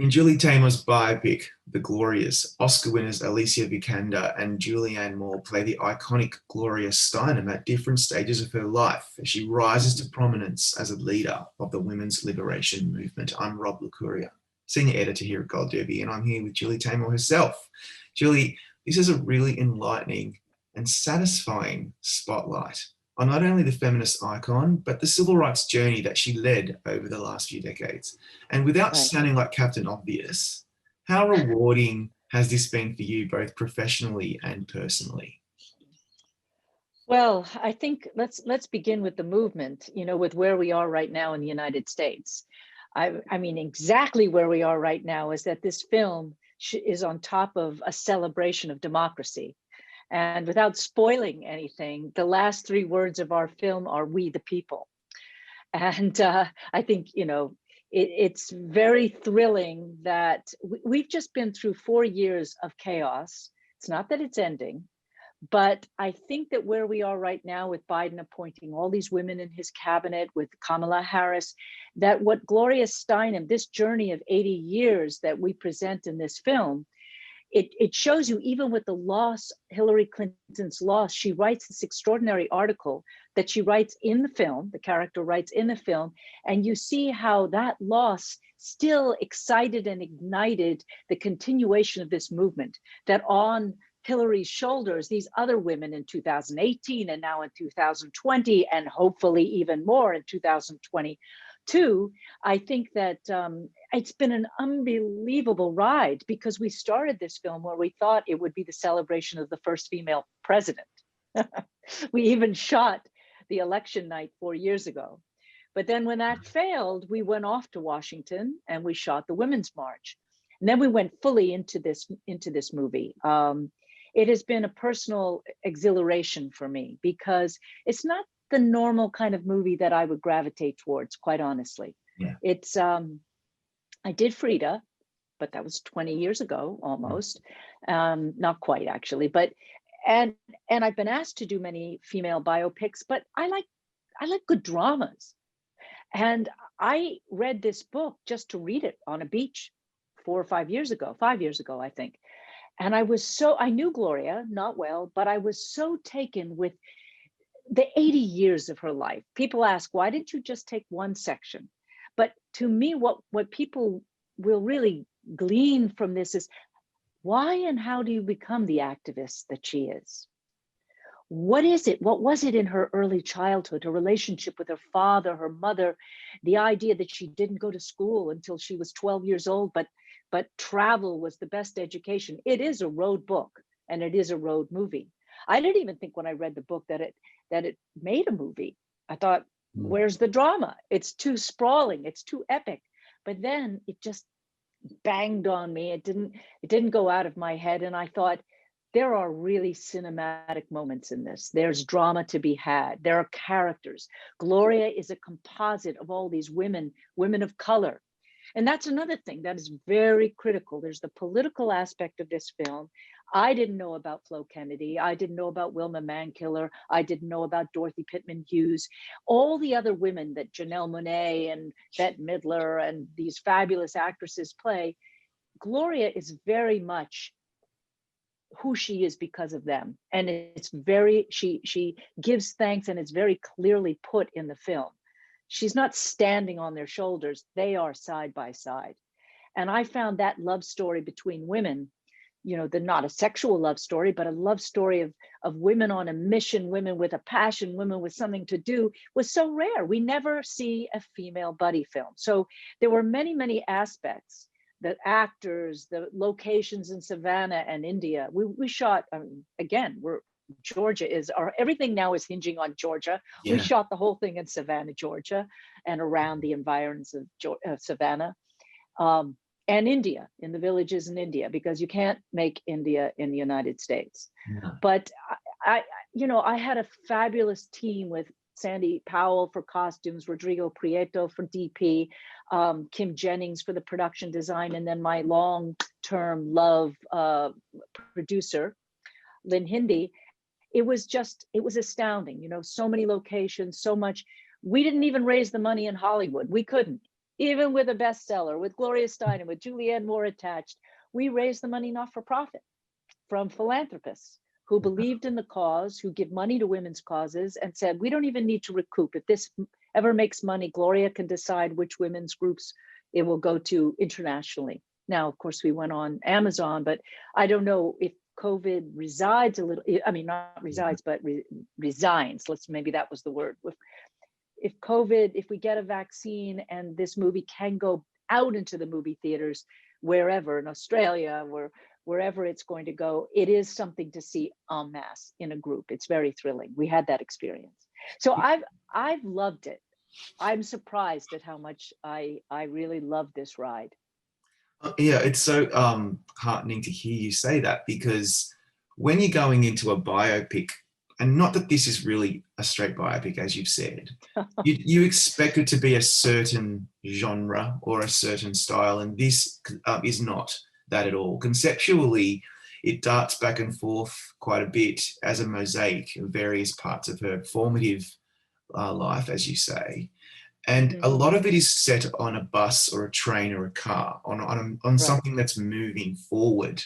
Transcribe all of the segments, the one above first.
In Julie Taymor's biopic, The Glorias, Oscar winners Alicia Vikander and Julianne Moore play the iconic Gloria Steinem at different stages of her life as she rises to prominence as a leader of the women's liberation movement. I'm Rob Licuria, senior editor here at Gold Derby, and I'm here with Julie Taymor herself. Julie, this is a really enlightening and satisfying spotlight on not only the feminist icon, but the civil rights journey that she led over the last few decades. And without sounding like Captain Obvious, how rewarding has this been for you, both professionally and personally? Well, I think let's begin with the movement, with where we are right now in the United States. I mean, exactly where we are right now is that this film is on top of a celebration of democracy. And without spoiling anything, the last three words of our film are "we the people." And I think, it's very thrilling that we've just been through 4 years of chaos. It's not that it's ending, but I think that where we are right now with Biden appointing all these women in his cabinet, with Kamala Harris, that what Gloria Steinem, this journey of 80 years that we present in this film, it shows you, even with the loss, Hillary Clinton's loss, she writes this extraordinary article that she writes in the film, the character writes in the film, and you see how that loss still excited and ignited the continuation of this movement, that on Hillary's shoulders, these other women in 2018 and now in 2020, and hopefully even more in 2022, I think that it's been an unbelievable ride, because we started this film where we thought it would be the celebration of the first female president. We even shot the election night 4 years ago. But then when that failed, we went off to Washington and we shot the Women's March. And then we went fully into this movie. It has been a personal exhilaration for me, because it's not the normal kind of movie that I would gravitate towards, quite honestly. Yeah. It's I did Frida, but that was 20 years ago almost. Not quite, actually, but and I've been asked to do many female biopics, but I like good dramas. And I read this book just to read it on a beach 4 or 5 years ago, 5 years ago, I think. And I knew Gloria not well, but I was so taken with the 80 years of her life. People ask, why didn't you just take one section? But to me, what people will really glean from this is, why and how do you become the activist that she is? What is it? What was it in her early childhood, her relationship with her father, her mother, the idea that she didn't go to school until she was 12 years old, but travel was the best education? It is a road book, and it is a road movie. I didn't even think when I read the book that it made a movie. I thought, where's the drama? It's too sprawling, it's too epic. But then it just banged on me. It didn't go out of my head. And I thought, there are really cinematic moments in this. There's drama to be had. There are characters. Gloria is a composite of all these women of color. And that's another thing that is very critical. There's the political aspect of this film. I didn't know about Flo Kennedy. I didn't know about Wilma Mankiller. I didn't know about Dorothy Pittman Hughes. All the other women that Janelle Monáe and Bette Midler and these fabulous actresses play, Gloria is very much who she is because of them. And it's she gives thanks, and it's very clearly put in the film. She's not standing on their shoulders. They are side by side. And I found that love story between women, not a sexual love story, but a love story of women on a mission, women with a passion, women with something to do, was so rare. We never see a female buddy film. So there were many, many aspects, the actors, the locations in Savannah and India. We shot, again, everything now is hinging on Georgia. Yeah. We shot the whole thing in Savannah, Georgia, and around the environs of Savannah. And India, in the villages in India, because you can't make India in the United States. Yeah. But I had a fabulous team with Sandy Powell for costumes, Rodrigo Prieto for DP, Kim Jennings for the production design, and then my long-term love producer, Lynn Hindi. It was astounding, so many locations, so much. We didn't even raise the money in Hollywood. We couldn't. even with a bestseller, with Gloria Steinem, with Julianne Moore attached, we raised the money not for profit from philanthropists who believed in the cause, who give money to women's causes, and said, we don't even need to recoup. If this ever makes money, Gloria can decide which women's groups it will go to internationally. Now, of course, we went on Amazon, but I don't know if COVID resides a little, I mean, not resides, but resigns. Maybe that was the word. If COVID, if we get a vaccine and this movie can go out into the movie theaters, wherever in Australia, wherever it's going to go, it is something to see en masse in a group. It's very thrilling. We had that experience. So I've loved it. I'm surprised at how much I really love this ride. Yeah, it's so heartening to hear you say that, because when you're going into a biopic, and not that this is really a straight biopic, as you've said, you expect it to be a certain genre or a certain style, and this is not that at all. Conceptually, it darts back and forth quite a bit as a mosaic of various parts of her formative life, as you say. And a lot of it is set on a bus or a train or a car, on something that's moving forward.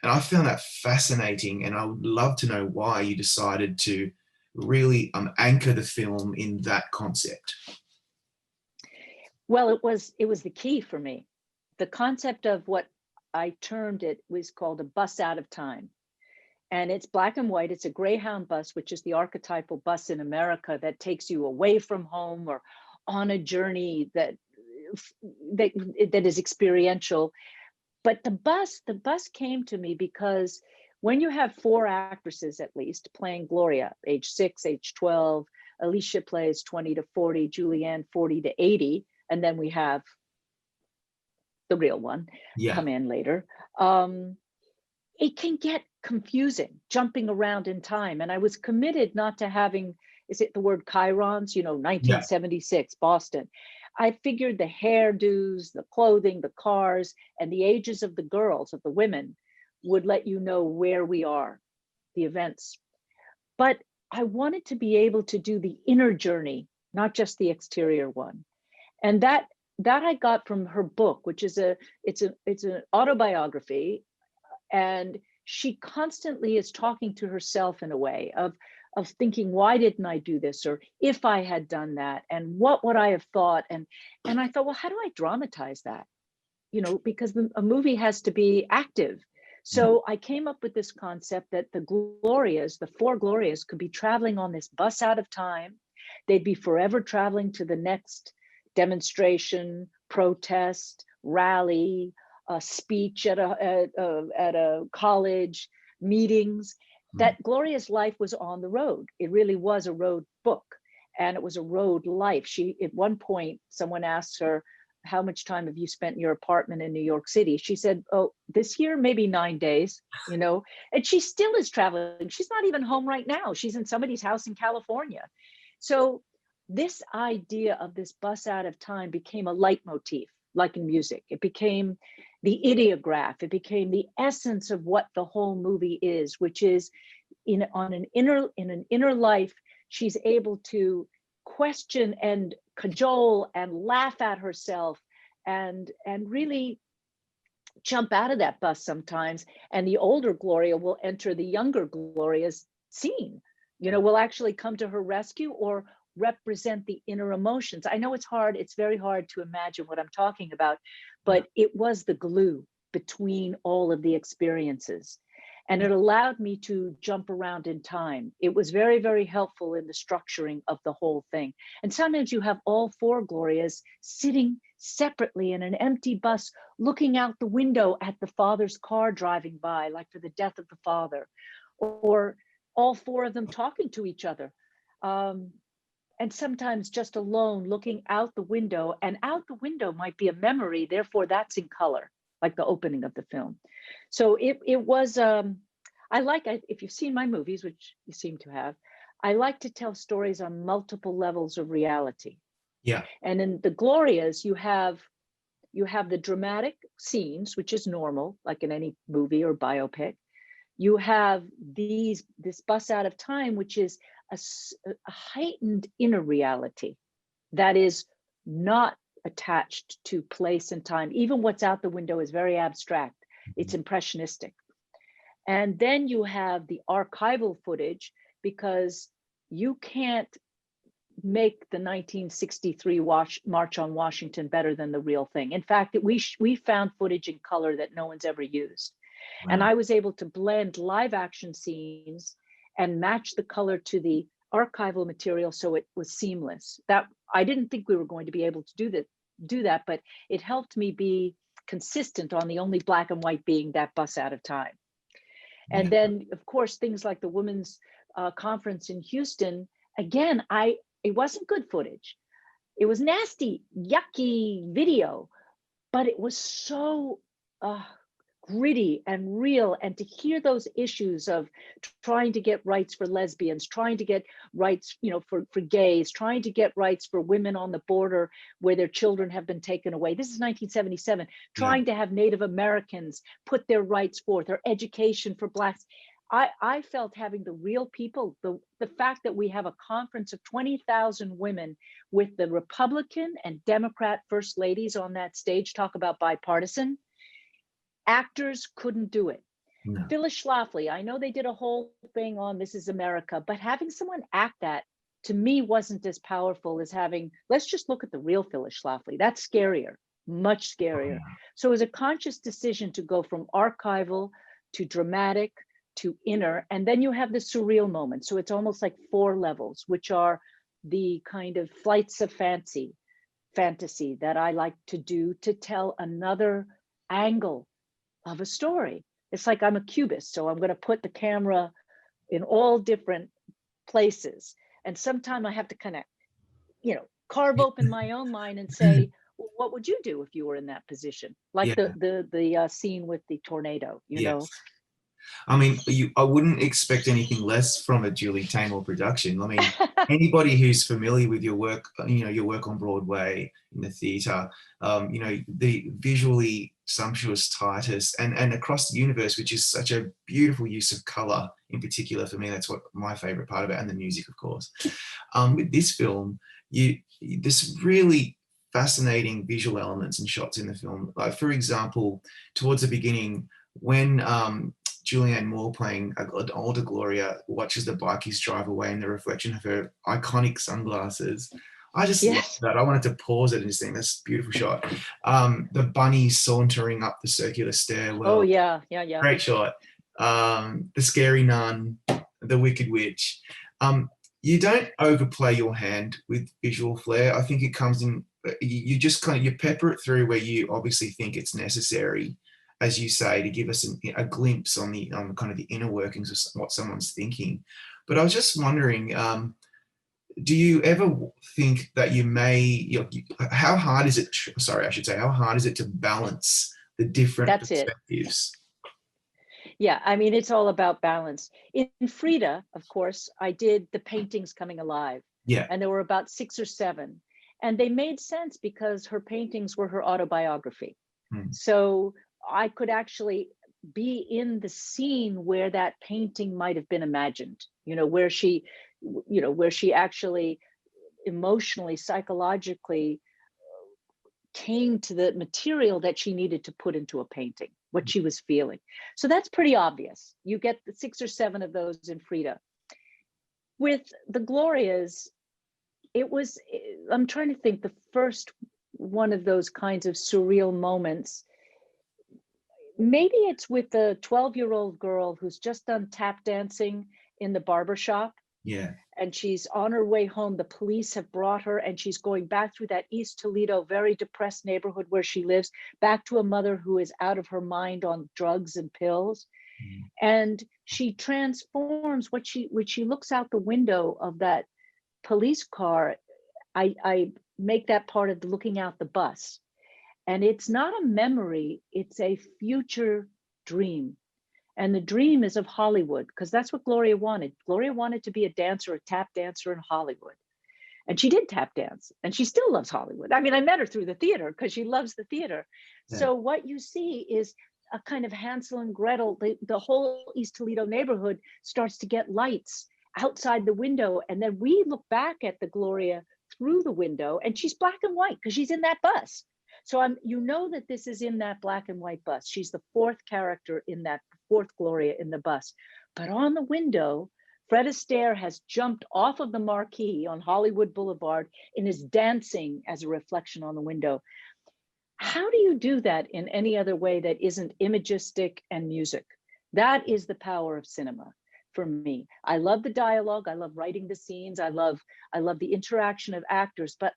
And I found that fascinating, and I would love to know why you decided to really anchor the film in that concept. Well, it was the key for me. The concept of what I termed it was called a bus out of time. And it's black and white. It's a Greyhound bus, which is the archetypal bus in America that takes you away from home or on a journey that is experiential. But the bus came to me because when you have 4 actresses at least playing Gloria, age 6, age 12, Alicia plays 20 to 40, Julianne 40 to 80, and then we have the real one come in later. It can get confusing, jumping around in time. And I was committed not to having, is it the word chirons? 1976, Boston. I figured the hairdos, the clothing, the cars, and the ages of the girls, of the women, would let you know where we are, the events. But I wanted to be able to do the inner journey, not just the exterior one. And that I got from her book, which is it's an autobiography. And she constantly is talking to herself in a way of thinking, why didn't I do this? Or if I had done that, and what would I have thought? And I thought, well, how do I dramatize that? Because a movie has to be active. So I came up with this concept that the 4 Glorias could be traveling on this bus out of time. They'd be forever traveling to the next demonstration, protest, rally, speech at a college, meetings, that Gloria's life was on the road. It really was a road book, and it was a road life. At one point, someone asked her, how much time have you spent in your apartment in New York City? She said, oh, this year, maybe 9 days, and she still is traveling. She's not even home right now. She's in somebody's house in California. So this idea of this bus out of time became a leitmotif, like in music. It became the ideograph. It became the essence of what the whole movie is, which is in an inner life, she's able to question and cajole and laugh at herself and really jump out of that bus sometimes. And the older Gloria will enter the younger Gloria's scene, will actually come to her rescue or represent the inner emotions. I know it's hard. It's very hard to imagine what I'm talking about, but it was the glue between all of the experiences. And it allowed me to jump around in time. It was very, very helpful in the structuring of the whole thing. And sometimes you have all 4 Glorias sitting separately in an empty bus, looking out the window at the father's car driving by, like for the death of the father, or all 4 of them talking to each other. And sometimes just alone, looking out the window, and out the window might be a memory, therefore that's in color, like the opening of the film. So it was, if you've seen my movies, which you seem to have, I like to tell stories on multiple levels of reality. Yeah. And in the Glorias, you have the dramatic scenes, which is normal, like in any movie or biopic. You have this bus out of time, which is a heightened inner reality that is not attached to place and time. Even what's out the window is very abstract. It's impressionistic. And then you have the archival footage, because you can't make the 1963 March on Washington better than the real thing. In fact, we found footage in color that no one's ever used. Wow. And I was able to blend live action scenes and match the color to the archival material, so it was seamless. That I didn't think we were going to be able to do that, but it helped me be consistent on the only black and white being that bus out of time. And Yeah. then, of course, things like the women's conference in Houston, again, it wasn't good footage. It was nasty, yucky video, but it was so gritty and real. And to hear those issues of trying to get rights for lesbians, trying to get rights, for gays, trying to get rights for women on the border where their children have been taken away. This is 1977, trying to have Native Americans put their rights forth, or education for Blacks. I felt having the real people, the fact that we have a conference of 20,000 women with the Republican and Democrat first ladies on that stage, talk about bipartisan. Actors couldn't do it. No. Phyllis Schlafly, I know they did a whole thing on This Is America, but having someone act that, to me, wasn't as powerful as having, let's just look at the real Phyllis Schlafly. That's scarier, much scarier. Oh, yeah. So it was a conscious decision to go from archival to dramatic to inner, and then you have the surreal moment. So it's almost like 4 levels, which are the kind of flights of fantasy that I like to do to tell another angle of a story. It's like I'm a cubist, so I'm going to put the camera in all different places, and sometimes I have to kind of, carve open my own mind and say, well, what would you do if you were in that position? Like the scene with the tornado, Yes. I mean, I wouldn't expect anything less from a Julie Taymor production. I mean, anybody who's familiar with your work, your work on Broadway, in the theatre, the visually sumptuous Titus, and across the universe, which is such a beautiful use of colour in particular for me. That's what my favourite part of it, and the music, of course. With this film, this really fascinating visual elements and shots in the film. Like, for example, towards the beginning, when Julianne Moore, playing an older Gloria, watches the bikies drive away in the reflection of her iconic sunglasses. I just love that. I wanted to pause it and just think, that's a beautiful shot. The bunny sauntering up the circular stairwell. Oh, yeah. Great shot. The scary nun, the wicked witch. You don't overplay your hand with visual flair. I think it comes in, you just you pepper it through where you obviously think it's necessary, as you say, to give us a glimpse on the kind of the inner workings of what someone's thinking. But I was just wondering, do you ever think that how hard is it to balance the different perspectives? Yeah, I mean, it's all about balance. In Frida, of course, I did the paintings coming alive. Yeah. And there were about 6 or 7. And they made sense because her paintings were her autobiography. So I could actually be in the scene where that painting might have been imagined, where she actually emotionally, psychologically came to the material that she needed to put into a painting, what she was feeling. So that's pretty obvious. You get the 6 or 7 of those in Frida. With the Glorias, I'm trying to think, the first one of those kinds of surreal moments, maybe it's with the 12-year-old girl who's just done tap dancing in the barbershop. Yeah. And she's on her way home. The police have brought her, and she's going back through that East Toledo, very depressed neighborhood where she lives, back to a mother who is out of her mind on drugs and pills. And she transforms when she looks out the window of that police car. I make that part of the looking out the bus. And it's not a memory, it's a future dream. And the dream is of Hollywood, because that's what Gloria wanted. Gloria wanted to be a dancer, a tap dancer in Hollywood. And she did tap dance, and she still loves Hollywood. I mean, I met her through the theater because she loves the theater. Yeah. So what you see is a kind of Hansel and Gretel. The whole East Toledo neighborhood starts to get lights outside the window. And then we look back at the Gloria through the window, and she's black and white because she's in that bus. So you know that this is in that black and white bus. She's the fourth character in that, fourth Gloria in the bus. But on the window, Fred Astaire has jumped off of the marquee on Hollywood Boulevard and is dancing as a reflection on the window. How do you do that in any other way that isn't imagistic and music? That is the power of cinema for me. I love the dialogue. I love writing the scenes. I love the interaction of actors, but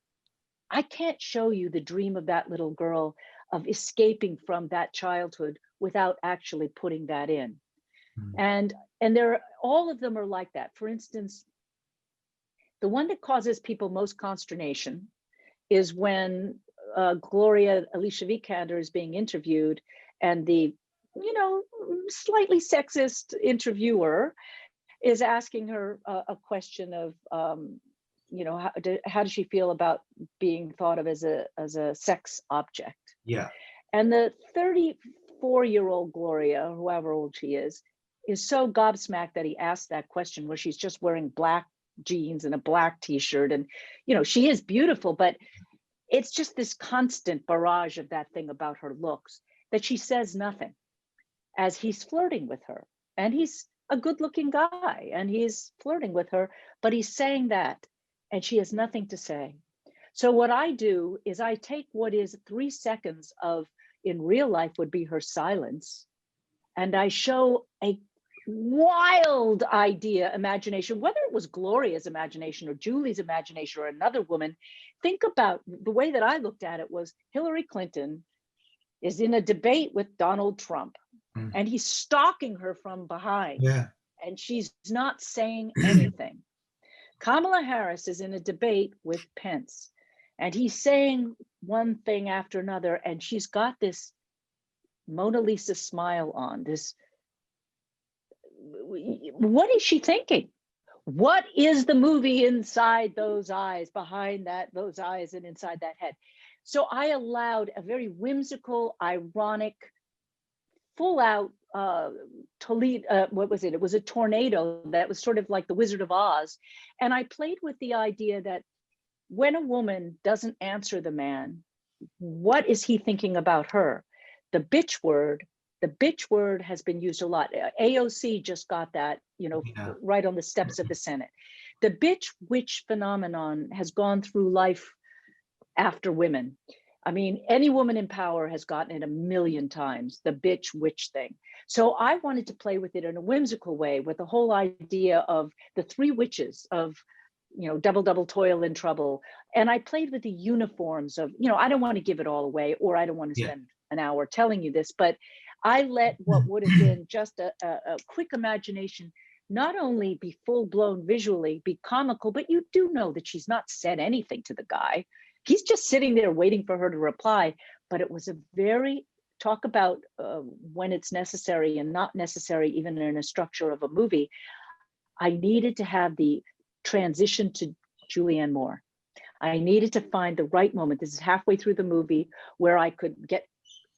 I can't show you the dream of that little girl of escaping from that childhood without actually putting that in. And all of them are like that. For instance, the one that causes people most consternation is when Gloria Alicia Vikander is being interviewed, and the, slightly sexist interviewer is asking her a question of, how does she feel about being thought of as a sex object? Yeah. And the 34-year-old Gloria, whoever old she is so gobsmacked that he asked that question, where she's just wearing black jeans and a black t-shirt. And, she is beautiful, but it's just this constant barrage of that thing about her looks that she says nothing as he's flirting with her. And he's a good-looking guy and he's flirting with her, but he's saying that, and she has nothing to say. So what I do is I take what is 3 seconds of, in real life would be her silence, and I show a wild imagination, whether it was Gloria's imagination or Julie's imagination or another woman. Think about the way that I looked at it was Hillary Clinton is in a debate with Donald Trump, and he's stalking her from behind, and she's not saying anything. Kamala Harris is in a debate with Pence, and he's saying one thing after another, and she's got this Mona Lisa smile on. What is she thinking? What is the movie inside those eyes, behind those eyes, and inside that head? So I allowed a very whimsical, ironic, full out Toledo, what was it? It was a tornado that was sort of like the Wizard of Oz. And I played with the idea that when a woman doesn't answer the man, what is he thinking about her? The bitch word has been used a lot. AOC just got that, right on the steps of the Senate. The bitch witch phenomenon has gone through life after women. I mean, any woman in power has gotten it a million times, the bitch witch thing. So I wanted to play with it in a whimsical way, with the whole idea of the 3 witches of, double, double toil and trouble. And I played with the uniforms of, I don't want to give it all away, or I don't want to spend an hour telling you this, but I let what would have been just a quick imagination not only be full blown visually, be comical, but you do know that she's not said anything to the guy. He's just sitting there waiting for her to reply. But it was a very, talk about when it's necessary and not necessary, even in a structure of a movie. I needed to have the transition to Julianne Moore. I needed to find the right moment. This is halfway through the movie where I could get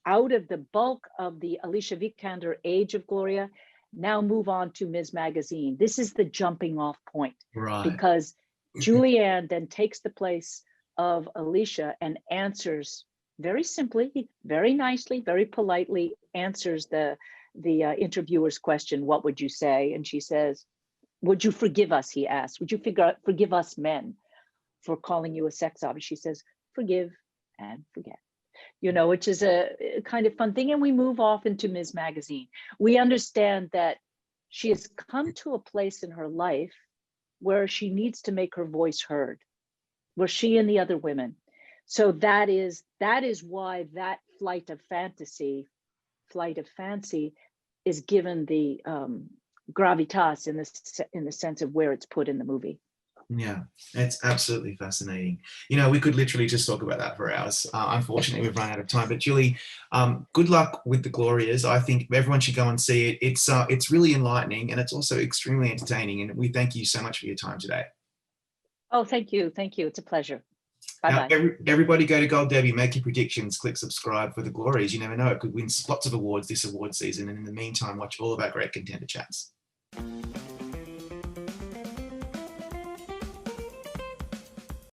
out of the bulk of the Alicia Vikander age of Gloria, now move on to Ms. Magazine. This is the jumping off point, because Julianne then takes the place of Alicia and answers very simply, very nicely, very politely answers the interviewer's question, what would you say? And she says, would you forgive us, he asked. Would you forgive us men for calling you a sex object? She says, forgive and forget. Which is a kind of fun thing. And we move off into Ms. Magazine. We understand that she has come to a place in her life where she needs to make her voice heard, where she and the other women. So that is why that flight of fancy is given the gravitas in the sense of where it's put in the movie. Yeah, it's absolutely fascinating. We could literally just talk about that for hours. Unfortunately, we've run out of time. But Julie, good luck with the Glorias. I think everyone should go and see it. It's really enlightening, and it's also extremely entertaining. And we thank you so much for your time today. Oh, thank you. It's a pleasure. Bye-bye. Now, everybody go to Gold Derby, make your predictions, click subscribe for the Glorias. You never know, it could win lots of awards this award season. And in the meantime, watch all of our great contender chats.